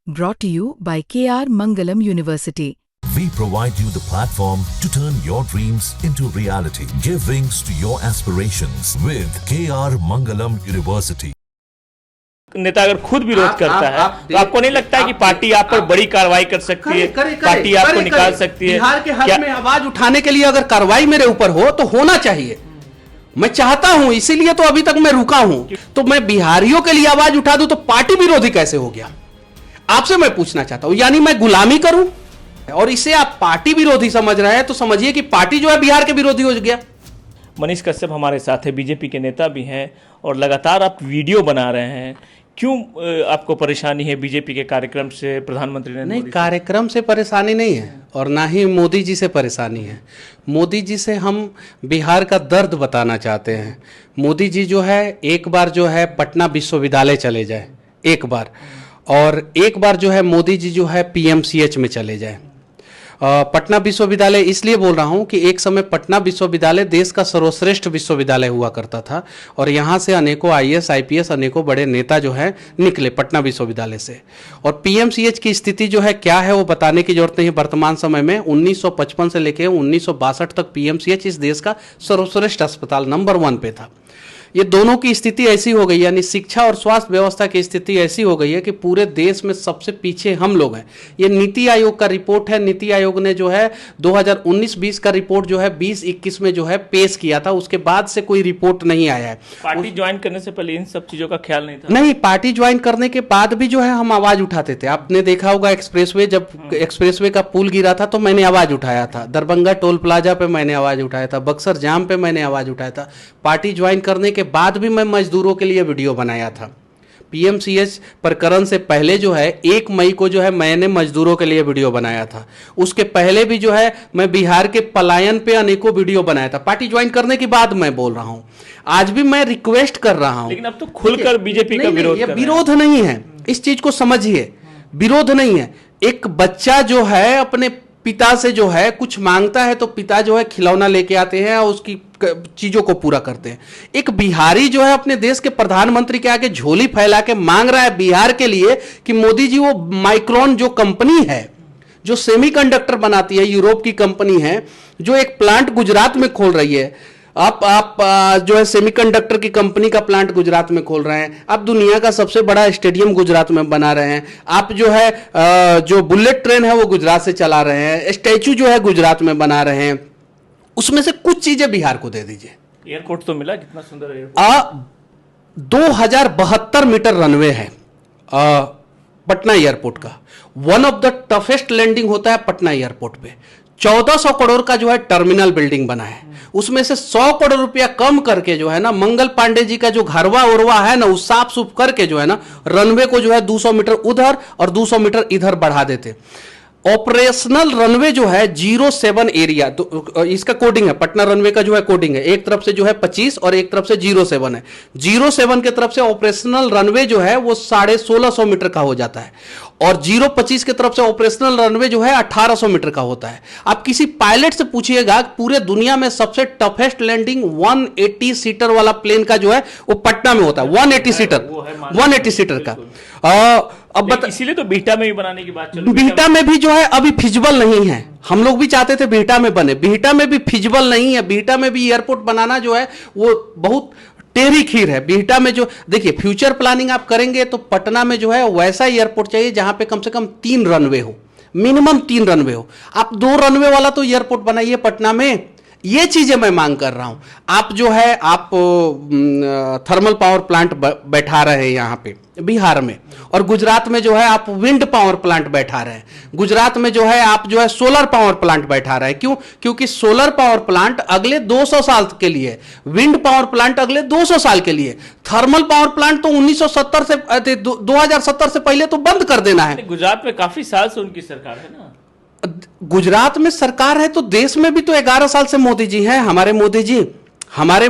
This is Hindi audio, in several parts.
Brought to you by KR Mangalam University. We provide you the platform to turn your dreams into reality. Give wings to your aspirations with KR Mangalam University. नेता अगर खुद विरोध करता है तो आपको नहीं लगता है कि पार्टी आप पर बड़ी कार्रवाई कर सकती है, पार्टी आपको निकाल सकती है? बिहार के हक में आवाज उठाने के लिए अगर कार्रवाई मेरे ऊपर हो तो होना चाहिए। मैं चाहता हूं, इसीलिए तो अभी तक मैं रुका हूं। तो मैं बिहारियों के लिए आवाज उठा दूं तो पार्टी विरोधी कैसे हो गया? आपसे मैं पूछना चाहता हूं, यानी मैं गुलामी करूं? और इसे आप पार्टी विरोधी समझ रहे हैं तो समझिए कि पार्टी जो है बिहार के विरोधी हो गया। मनीष कश्यप हमारे साथ है, बीजेपी के नेता भी हैं और लगातार आप वीडियो बना रहे हैं। क्यों आपको परेशानी है बीजेपी के कार्यक्रम से? प्रधानमंत्री ने नहीं, कार्यक्रम से परेशानी नहीं है और ना ही मोदी जी से परेशानी है। मोदी जी से हम बिहार का दर्द बताना चाहते हैं। मोदी जी जो है एक बार जो है पटना विश्वविद्यालय चले जाए, एक बार, और एक बार जो है मोदी जी जो है पीएमसीएच में चले जाए। पटना विश्वविद्यालय इसलिए बोल रहा हूं कि एक समय पटना विश्वविद्यालय देश का सर्वश्रेष्ठ विश्वविद्यालय हुआ करता था और यहाँ से अनेकों आईएएस आईपीएस अनेकों बड़े नेता जो है निकले पटना विश्वविद्यालय से। और पीएमसीएच की स्थिति जो है क्या है वो बताने की जरूरत नहीं है। वर्तमान समय में 1955 से लेकर 1962 तक पीएमसीएच इस देश का सर्वश्रेष्ठ अस्पताल नंबर 1 पे था। ये दोनों की स्थिति ऐसी हो गई, यानी शिक्षा और स्वास्थ्य व्यवस्था की स्थिति ऐसी हो गई है कि पूरे देश में सबसे पीछे हम लोग हैं। ये नीति आयोग का रिपोर्ट है। नीति आयोग ने जो है 2019-20 का रिपोर्ट जो है 2021 में जो है पेश किया था, उसके बाद से कोई रिपोर्ट नहीं आया है। पार्टी ज्वाइन करने से पहले इन सब चीजों का ख्याल नहीं था? नहीं, पार्टी ज्वाइन करने के बाद भी जो है हम आवाज उठाते थे। आपने देखा होगा एक्सप्रेसवे, जब एक्सप्रेसवे का पुल गिरा था तो मैंने आवाज उठाया था। दरभंगा टोल प्लाजा पे मैंने आवाज उठाया था। बक्सर जाम पे मैंने आवाज उठाया था। पार्टी ज्वाइन करने के बाद भी मैं मजदूरों के लिए वीडियो बनाया था। पीएमसीएच प्रकरण से पहले जो है 1 मई को जो है मैंने मजदूरों के लिए वीडियो बनाया था। उसके पहले भी जो है मैं बिहार के पलायन पे अनेकों वीडियो बनाया था। पार्टी ज्वाइन करने के बाद मैं बोल रहा हूं, आज भी मैं रिक्वेस्ट कर रहा हूं। लेकिन अब तो खुलकर बीजेपी का विरोध कर रहे हैं। विरोध नहीं है, इस चीज को समझिए, विरोध नहीं है। एक बच्चा जो है अपने पिता से जो है कुछ मांगता है तो पिता जो है खिलौना लेके आते हैं और उसकी चीजों को पूरा करते हैं। एक बिहारी जो है अपने देश के प्रधानमंत्री के आगे झोली फैला के मांग रहा है बिहार के लिए कि मोदी जी वो माइक्रोन जो कंपनी है जो सेमीकंडक्टर बनाती है, यूरोप की कंपनी है, जो एक प्लांट गुजरात में खोल रही है। आप जो है सेमीकंडक्टर की कंपनी का प्लांट गुजरात में खोल रहे हैं। आप दुनिया का सबसे बड़ा स्टेडियम गुजरात में बना रहे हैं। आप जो है जो बुलेट ट्रेन है वो गुजरात से चला रहे हैं। स्टैचू जो है गुजरात में बना रहे हैं। उसमें से कुछ चीजें बिहार को दे दीजिए। एयरपोर्ट तो मिला, कितना सुंदर एयरपोर्ट। 2072 मीटर रनवे है पटना एयरपोर्ट का। One of the toughest landing होता है पटना एयरपोर्ट पे। 1400 करोड़ का जो है टर्मिनल बिल्डिंग बना है। उसमें से 100 करोड़ रुपया कम करके जो है ना मंगल पांडे जी का जो घरवा उरवा है ना, उस साफ सुफ करके जो है ना रनवे को जो है 200 मीटर उधर और 200 मीटर इधर बढ़ा देते। ऑपरेशनल रनवे जो है 07 एरिया, तो इसका कोडिंग है, पटना रनवे का जो है कोडिंग है, एक तरफ से जो है 25 और एक तरफ से 07 है। 07 के तरफ से ऑपरेशनल रनवे जो है वो 1650 मीटर का हो जाता है और 025 के तरफ से ऑपरेशनल रनवे जो है 1800 मीटर का होता है। आप किसी पायलट से पूछिएगा पूरे दुनिया में सबसे टफेस्ट लैंडिंग 180 सीटर वाला प्लेन का जो है वो पटना में होता है। 180 सीटर का। अब इसीलिए तो बिहटा में भी बनाने की बात चल रही है। बिहटा में भी जो है अभी फिजिबल नहीं है। हम लोग भी चाहते थे बिहटा में बने, बिहटा में भी फिजिबल नहीं है। बिहटा में भी एयरपोर्ट बनाना जो है वो बहुत टेढ़ी खीर है। बिहटा में जो देखिए फ्यूचर प्लानिंग आप करेंगे तो पटना में जो है वैसा एयरपोर्ट चाहिए जहां पे कम से कम 3 रनवे हो, मिनिमम 3 रनवे हो। आप 2 रनवे वाला तो एयरपोर्ट बनाइए पटना में। ये चीजें मैं मांग कर रहा हूं। आप जो है आप थर्मल पावर प्लांट बैठा रहे हैं यहां पे बिहार में, और गुजरात में जो है आप विंड पावर प्लांट बैठा रहे हैं। गुजरात में जो है आप जो है सोलर पावर प्लांट बैठा रहे हैं। क्यों? क्योंकि सोलर पावर प्लांट अगले 200 साल के लिए, विंड पावर प्लांट अगले 200 साल के लिए, थर्मल पावर प्लांट तो 1970 से 2070 से पहले तो बंद कर देना है। गुजरात में काफी साल से उनकी सरकार है ना। गुजरात में सरकार है तो देश में भी तो 11 साल से मोदी जी हैं। हमारे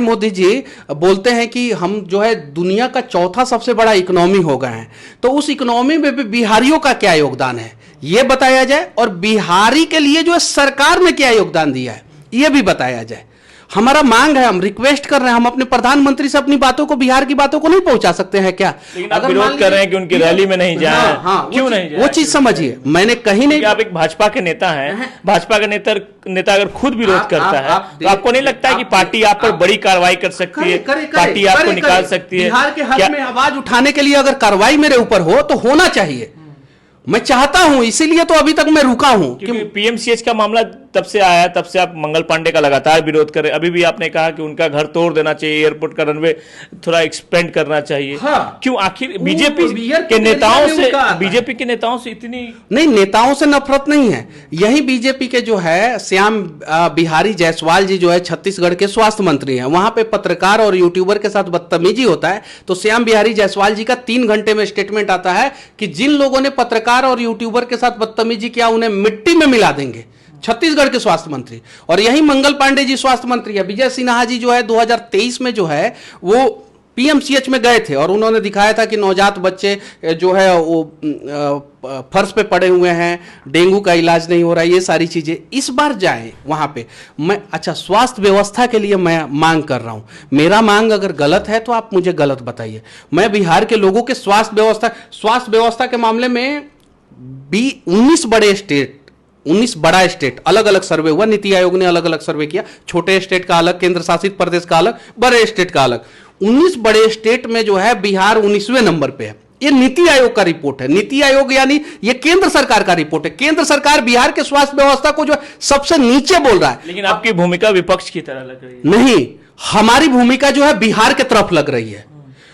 मोदी जी बोलते हैं कि हम जो है दुनिया का 4था सबसे बड़ा इकोनॉमी हो गए हैं। तो उस इकोनॉमी में भी बिहारियों का क्या योगदान है ये बताया जाए, और बिहारी के लिए जो है सरकार ने क्या योगदान दिया है ये भी बताया जाए। हमारा मांग है, हम रिक्वेस्ट कर रहे हैं, हम अपने प्रधानमंत्री से अपनी बातों को, बिहार की बातों को नहीं पहुंचा सकते हैं क्या? लेकिन आप विरोध कर रहे हैं कि उनकी रैली में नहीं जाए। हाँ, क्यों नहीं जाए? वो चीज समझिए, मैंने कहीं नहीं। आप एक भाजपा के नेता हैं, भाजपा का नेता अगर खुद विरोध करता है तो आपको नहीं लगता है कि पार्टी आप पर बड़ी कार्रवाई कर सकती है, पार्टी आपको निकाल सकती है? बिहार के हक में आवाज उठाने के लिए अगर कार्रवाई मेरे ऊपर हो तो होना चाहिए, मैं चाहता हूं, इसीलिए तो अभी तक मैं रुका हूं। क्योंकि पीएमसीएच का मामला तब से आया, तब से आप मंगल पांडे का लगातार विरोध कर रहे हैं। अभी भी आपने कहा कि उनका घर तोड़ देना चाहिए, एयरपोर्ट का रनवे थोड़ा एक्सपेंड करना चाहिए। हाँ। क्यों आखिर बीजेपी के नेताओं से इतनी? नहीं, नेताओं से नफरत नहीं है, यही बीजेपी के जो है श्याम बिहारी जायसवाल जी जो है छत्तीसगढ़ के स्वास्थ्य मंत्री हैं, वहां पे पत्रकार और यूट्यूबर के साथ बदतमीजी होता है तो श्याम बिहारी जायसवाल जी का 3 घंटे में स्टेटमेंट आता है कि जिन लोगों ने पत्रकार और यूट्यूबर के साथ बदतमीजी किया उन्हें मिट्टी में मिला देंगे। छत्तीसगढ़ के स्वास्थ्य मंत्री, और यही मंगल पांडे जी स्वास्थ्य मंत्री है। विजय सिन्हा जी जो है 2023 में जो है वो पीएमसीएच में गए थे और उन्होंने दिखाया था कि नवजात बच्चे जो है वो फर्श पे पड़े हुए हैं, डेंगू का इलाज नहीं हो रहा है, ये सारी चीजें। इस बार जाएं वहां पे। मैं अच्छा स्वास्थ्य व्यवस्था के लिए मैं मांग कर रहा हूं, मेरा मांग अगर गलत है तो आप मुझे गलत बताइए। मैं बिहार के लोगों के स्वास्थ्य व्यवस्था के मामले में 19 बड़ा स्टेट अलग अलग सर्वे हुआ, नीति आयोग ने अलग अलग सर्वे किया, छोटे स्टेट का अलग, केंद्र शासित प्रदेश का अलग, बड़े स्टेट का अलग। 19 बड़े स्टेट में जो है बिहार 19वें नंबर पे है। ये नीति आयोग का रिपोर्ट है, नीति आयोग यानी ये केंद्र सरकार का रिपोर्ट है। केंद्र सरकार बिहार के स्वास्थ्य व्यवस्था को जो सबसे नीचे बोल रहा है। लेकिन आपकी भूमिका विपक्ष की तरह लग रही है। नहीं, हमारी भूमिका जो है बिहार के तरफ लग रही है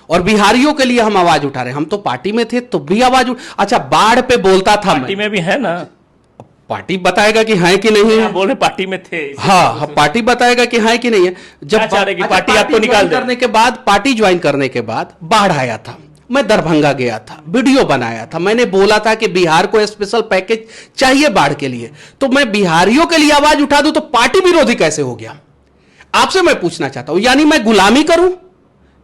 और बिहारियों के लिए हम आवाज उठा रहे हैं। हम तो पार्टी में थे तो भी आवाज अच्छा बाढ़ पे बोलता था, पार्टी में भी है ना, पार्टी बताएगा कि है कि नहीं है। बोल रहे पार्टी में थे। हाँ, पार्टी बताएगा कि है कि नहीं है। जब पार्टी आपको निकाल करने के बाद, पार्टी ज्वाइन करने के बाद बाढ़ आया था, मैं दरभंगा गया था, वीडियो बनाया था, मैंने बोला था कि बिहार को स्पेशल पैकेज चाहिए बाढ़ के लिए, तो मैं बिहारियों के लिए आवाज उठा दूं तो पार्टी विरोधी कैसे हो गया? आपसे मैं पूछना चाहता हूं, यानी मैं गुलामी करूं?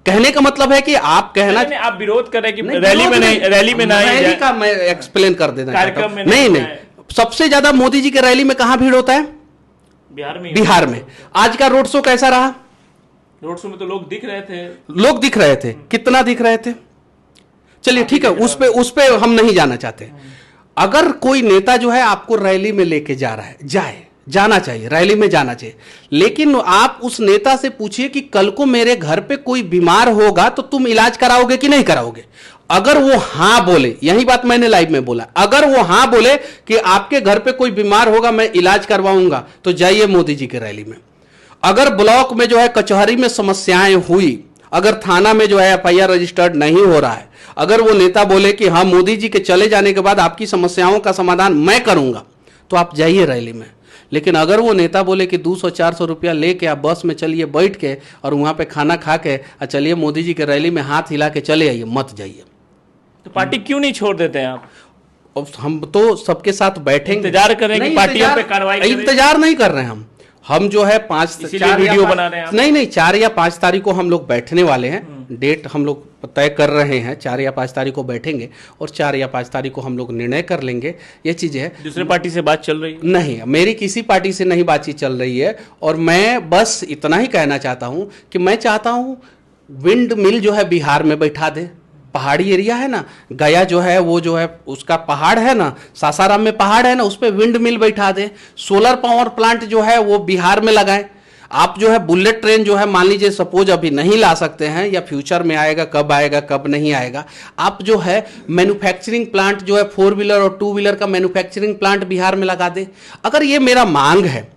कहने का मतलब है कि आप कहना आप विरोध कर रहे हैं कि रैली में नहीं, रैली का मैं एक्सप्लेन कर देना कार्यक्रम में नहीं। सबसे ज्यादा मोदी जी के रैली में कहां भीड़ होता है? बिहार में। आज का रोड शो कैसा रहा? रोड शो में तो लोग दिख रहे थे। कितना दिख रहे थे? चलिए ठीक है, उस पे हम नहीं जाना चाहते। अगर कोई नेता जो है आपको रैली में लेके जा रहा है, जाना चाहिए, रैली में जाना चाहिए, लेकिन आप उस नेता से पूछिए कि कल को मेरे घर पे कोई बीमार होगा तो तुम इलाज कराओगे कि नहीं कराओगे? अगर वो हां बोले, यही बात मैंने लाइव में बोला, अगर वो हां बोले कि आपके घर पे कोई बीमार होगा मैं इलाज करवाऊंगा, तो जाइए मोदी जी की रैली में। अगर ब्लॉक में जो है कचहरी में समस्याएं हुई, अगर थाना में जो है एफआईआर रजिस्टर्ड नहीं हो रहा है, अगर वो नेता बोले कि हाँ मोदी जी के चले जाने के बाद आपकी समस्याओं का समाधान मैं करूंगा, तो आप जाइए रैली में। लेकिन अगर वो नेता बोले कि 200-400 रुपया लेके आप बस में चलिए बैठ के और वहां पे खाना खा के चलिए मोदी जी के रैली में हाथ हिला के चले आइए, मत जाइए। तो पार्टी क्यों नहीं छोड़ देते हैं आप? हम तो सबके साथ बैठेंगे, इंतजार करेंगे, पार्टी पे कार्रवाई करें। इंतजार नहीं कर रहे हैं हम जो है 4 वीडियो बना रहे हैं। नहीं 4 या 5 तारीख को हम लोग बैठने वाले हैं, डेट हम लोग तय कर रहे हैं। 4 या 5 तारीख को बैठेंगे और 4 या 5 तारीख को हम लोग निर्णय कर लेंगे। ये चीज है। दूसरे पार्टी से बात चल रही है? नहीं, मेरी किसी पार्टी से नहीं बातचीत चल रही है। और मैं बस इतना ही कहना चाहता हूं कि मैं चाहता हूं विंड मिल जो है बिहार में बैठा दे। पहाड़ी एरिया है ना, गया जो है वो जो है उसका पहाड़ है ना, सासाराम में पहाड़ है ना, उस पर विंड मिल बैठा दे। सोलर पावर प्लांट जो है वो बिहार में लगाएं। आप जो है बुलेट ट्रेन जो है मान लीजिए सपोज अभी नहीं ला सकते हैं या फ्यूचर में आएगा, कब नहीं आएगा, आप जो है मैन्युफैक्चरिंग प्लांट जो है 4 व्हीलर और 2 व्हीलर का मैन्युफैक्चरिंग प्लांट बिहार में लगा दे। अगर ये मेरा मांग है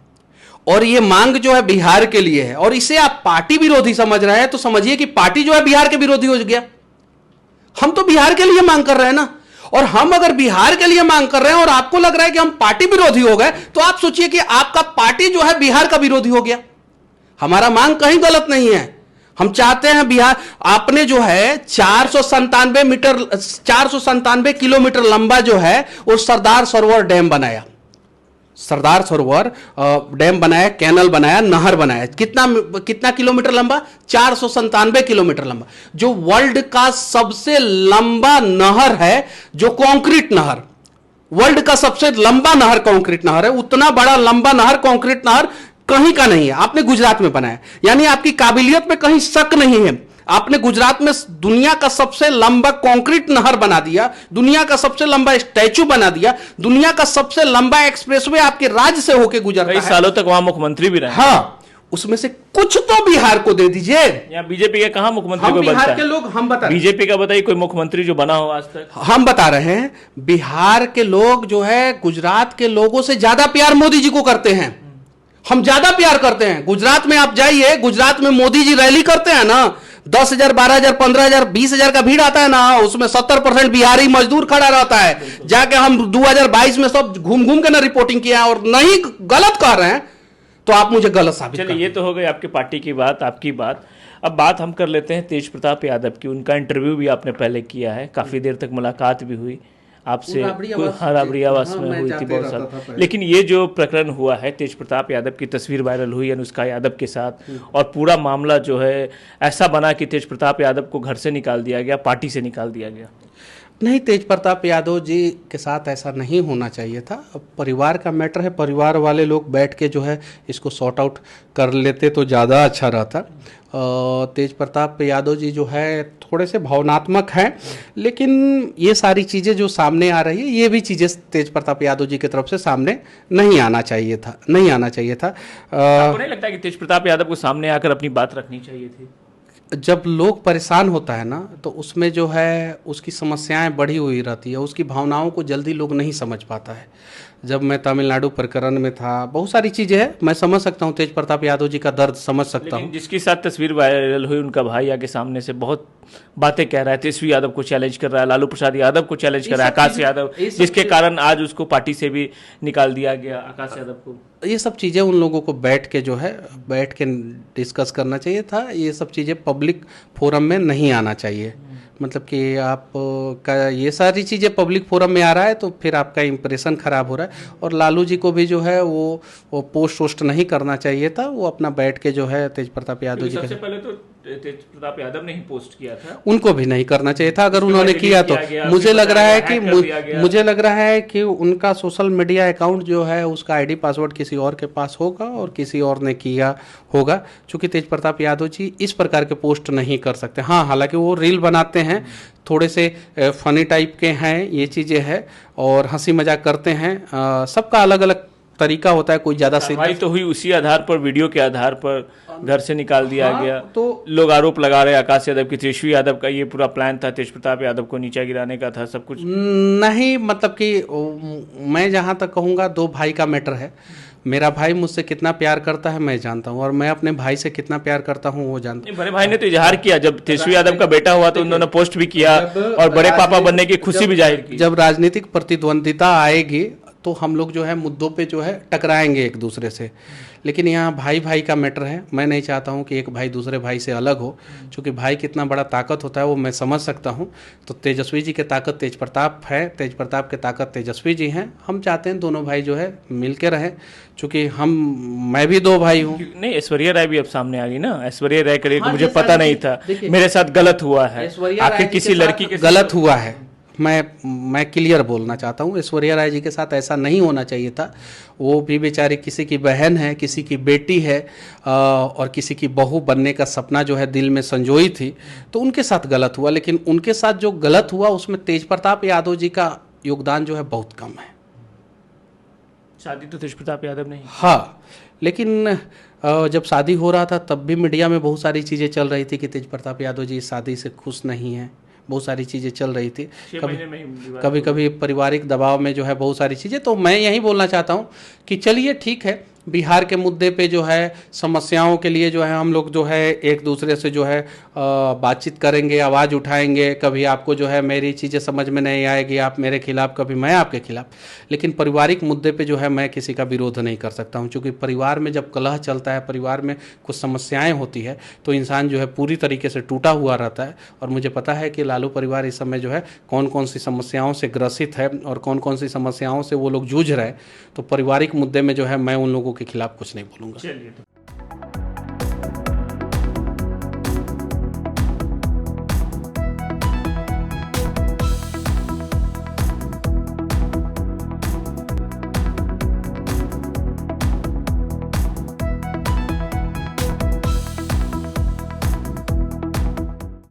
और ये मांग जो है बिहार के लिए है और इसे आप पार्टी विरोधी समझ रहे हैं, तो समझिए कि पार्टी जो है बिहार के विरोधी हो गया। हम तो बिहार के लिए मांग कर रहे हैं ना, और हम अगर बिहार के लिए मांग कर रहे हैं और आपको लग रहा है कि हम पार्टी विरोधी हो गए, तो आप सोचिए कि आपका पार्टी जो है बिहार का विरोधी हो गया। हमारा मांग कहीं गलत नहीं है। हम चाहते हैं बिहार, आपने जो है 497 किलोमीटर लंबा जो है वो सरदार सरोवर डैम बनाया, सरदार सरोवर डैम बनाया, कैनल बनाया, नहर बनाया। कितना किलोमीटर लंबा? 497 किलोमीटर लंबा, जो वर्ल्ड का सबसे लंबा नहर है, जो कंक्रीट नहर, वर्ल्ड का सबसे लंबा नहर कंक्रीट नहर है। उतना बड़ा लंबा नहर, कंक्रीट नहर कहीं का नहीं है, आपने गुजरात में बनाया, यानी आपकी काबिलियत में कहीं शक नहीं है। आपने गुजरात में दुनिया का सबसे लंबा कंक्रीट नहर बना दिया, दुनिया का सबसे लंबा स्टैचू बना दिया, दुनिया का सबसे लंबा एक्सप्रेसवे आपके राज्य से होकर गुजरता कई है। सालों तक वहां मुख्यमंत्री भी रहे। हाँ, उसमें से कुछ तो बिहार को दे दीजिए। यहाँ बीजेपी के कहाँ मुख्यमंत्री हम को बनता बिहार है? के लोग, हम बता रहे हैं। बीजेपी का बताइए कोई मुख्यमंत्री जो बना हो आज तक? हम बता रहे हैं, बिहार के लोग जो है गुजरात के लोगों से ज्यादा प्यार मोदी जी को करते हैं। हम ज्यादा प्यार करते हैं। गुजरात में आप जाइए, गुजरात में मोदी जी रैली करते हैं ना, 10,000, 12,000, 15,000, 20,000 का भीड़ आता है ना, उसमें 70% बिहारी मजदूर खड़ा रहता है। जाके हम 2022 में सब घूम घूम के ना रिपोर्टिंग किया और नहीं गलत कह रहे हैं तो आप मुझे गलत साबित चलिए, ये तो हो गई आपकी पार्टी की बात, आपकी बात। अब बात हम कर लेते हैं तेज प्रताप यादव की। उनका इंटरव्यू भी आपने पहले किया है, काफी देर तक मुलाकात भी हुई आपसे, हाँ राबड़ी आवास में हुई थी बहुत साल। लेकिन ये जो प्रकरण हुआ है, तेज प्रताप यादव की तस्वीर वायरल हुई अनुष्का यादव के साथ, और पूरा मामला जो है ऐसा बना कि तेज प्रताप यादव को घर से निकाल दिया गया, पार्टी से निकाल दिया गया। नहीं, तेज प्रताप यादव जी के साथ ऐसा नहीं होना चाहिए था। अब परिवार का मैटर है, परिवार वाले लोग बैठ के जो है इसको सॉर्ट आउट कर लेते तो ज़्यादा अच्छा रहता। तेज प्रताप यादव जी जो है थोड़े से भावनात्मक हैं, लेकिन ये सारी चीज़ें जो सामने आ रही है, ये भी चीज़ें तेज प्रताप यादव जी की तरफ से सामने नहीं आना चाहिए था, नहीं आना चाहिए था। आपको नहीं लगता कि तेज प्रताप यादव को सामने आकर अपनी बात रखनी चाहिए थी? जब लोग परेशान होता है ना, तो उसमें जो है उसकी समस्याएं बढ़ी हुई रहती है, उसकी भावनाओं को जल्दी लोग नहीं समझ पाता है। जब मैं तमिलनाडु प्रकरण में था, बहुत सारी चीज़ें हैं, मैं समझ सकता हूँ तेज प्रताप यादव जी का दर्द समझ सकता हूँ। जिसके साथ तस्वीर वायरल हुई, उनका भाई आके सामने से बहुत बातें कह रहा है, तेजस्वी यादव को चैलेंज कर रहा है, लालू प्रसाद यादव को चैलेंज कर रहा है, आकाश यादव, जिसके कारण आज उसको पार्टी से भी निकाल दिया गया, आकाश यादव को। ये सब चीज़ें उन लोगों को बैठ के डिस्कस करना चाहिए था। ये सब चीज़ें पब्लिक फोरम में नहीं आना चाहिए। मतलब कि आप का ये सारी चीज़ें पब्लिक फोरम में आ रहा है तो फिर आपका इंप्रेशन खराब हो रहा है। और लालू जी को भी जो है वो पोस्ट वोस्ट नहीं करना चाहिए था। वो अपना बैठ के जो है तेज प्रताप यादव जी सबसे पहले तो तेज प्रताप यादव ने ही पोस्ट किया था, उनको भी नहीं करना चाहिए था। अगर उन्होंने किया तो मुझे लग रहा है कि उनका सोशल मीडिया अकाउंट जो है उसका आईडी पासवर्ड किसी और के पास होगा और किसी और ने किया होगा, क्योंकि तेज प्रताप यादव जी इस प्रकार के पोस्ट नहीं कर सकते। हाँ, हालांकि वो रील बनाते हैं, थोड़े से फनी टाइप के हैं, ये चीज़ें हैं और हंसी मजाक करते हैं। सबका अलग अलग तरीका होता है, कोई ज़्यादा सीरियस तो हुई उसी आधार पर, वीडियो के आधार पर घर से निकाल दिया गया। तो लोग आरोप लगा रहे आकाश यादव की, तेजस्वी यादव का ये पूरा प्लान था, तेज प्रताप यादव को नीचे गिराने का था, सब कुछ नहीं। मतलब कि मैं जहाँ तक कहूँगा, दो भाई का मैटर है। मेरा भाई मुझसे कितना प्यार करता है मैं जानता हूँ, और मैं अपने भाई से कितना प्यार करता हूँ वो जानता हूँ। बड़े भाई ने तो इजहार किया, जब तेजस्वी यादव का बेटा हुआ तो उन्होंने पोस्ट भी किया और बड़े पापा बनने की खुशी भी जाहिर की। जब राजनीतिक प्रतिद्वंदिता आएगी तो हम लोग जो है मुद्दों पे जो है टकराएंगे एक दूसरे से, लेकिन यहाँ भाई भाई का मैटर है। मैं नहीं चाहता हूँ कि एक भाई दूसरे भाई से अलग हो, क्योंकि भाई कितना बड़ा ताकत होता है वो मैं समझ सकता हूँ। तो तेजस्वी जी के ताकत तेज प्रताप है, तेज प्रताप के ताकत तेजस्वी जी हैं। हम चाहते हैं दोनों भाई जो है मिल के रहें, चूँकि मैं भी दो भाई हूँ। नहीं, ऐश्वर्या राय भी अब सामने आ गई ना। ऐश्वर्या राय करे मुझे पता नहीं था, मेरे साथ गलत हुआ है, आखिर किसी लड़की के गलत हुआ है। मैं क्लियर बोलना चाहता हूँ, ऐश्वर्या राय जी के साथ ऐसा नहीं होना चाहिए था। वो भी बेचारी किसी की बहन है, किसी की बेटी है, और किसी की बहू बनने का सपना जो है दिल में संजोई थी, तो उनके साथ गलत हुआ। लेकिन उनके साथ जो गलत हुआ उसमें तेज प्रताप यादव जी का योगदान जो है बहुत कम है। शादी तो तेज प्रताप यादव ने, हाँ, लेकिन जब शादी हो रहा था तब भी मीडिया में बहुत सारी चीज़ें चल रही थी कि तेज प्रताप यादव जी इस शादी से खुश नहीं हैं। बहुत सारी चीज़ें चल रही थी, कभी पारिवारिक दबाव में जो है बहुत सारी चीज़ें। तो मैं यही बोलना चाहता हूँ कि चलिए ठीक है, बिहार के मुद्दे पे जो है समस्याओं के लिए जो है हम लोग जो है एक दूसरे से जो है बातचीत करेंगे, आवाज़ उठाएंगे। कभी आपको जो है मेरी चीज़ें समझ में नहीं आएगी, आप मेरे खिलाफ, कभी मैं आपके खिलाफ। लेकिन पारिवारिक मुद्दे पे जो है मैं किसी का विरोध नहीं कर सकता हूँ, क्योंकि परिवार में जब कलह चलता है, परिवार में कुछ समस्याएँ होती है तो इंसान जो है पूरी तरीके से टूटा हुआ रहता है। और मुझे पता है कि लालू परिवार इस समय जो है कौन कौन सी समस्याओं से ग्रसित है और कौन कौन सी समस्याओं से वो लोग जूझ रहे हैं। तो पारिवारिक मुद्दे में जो है मैं उन लोगों के खिलाफ कुछ नहीं बोलूँगा।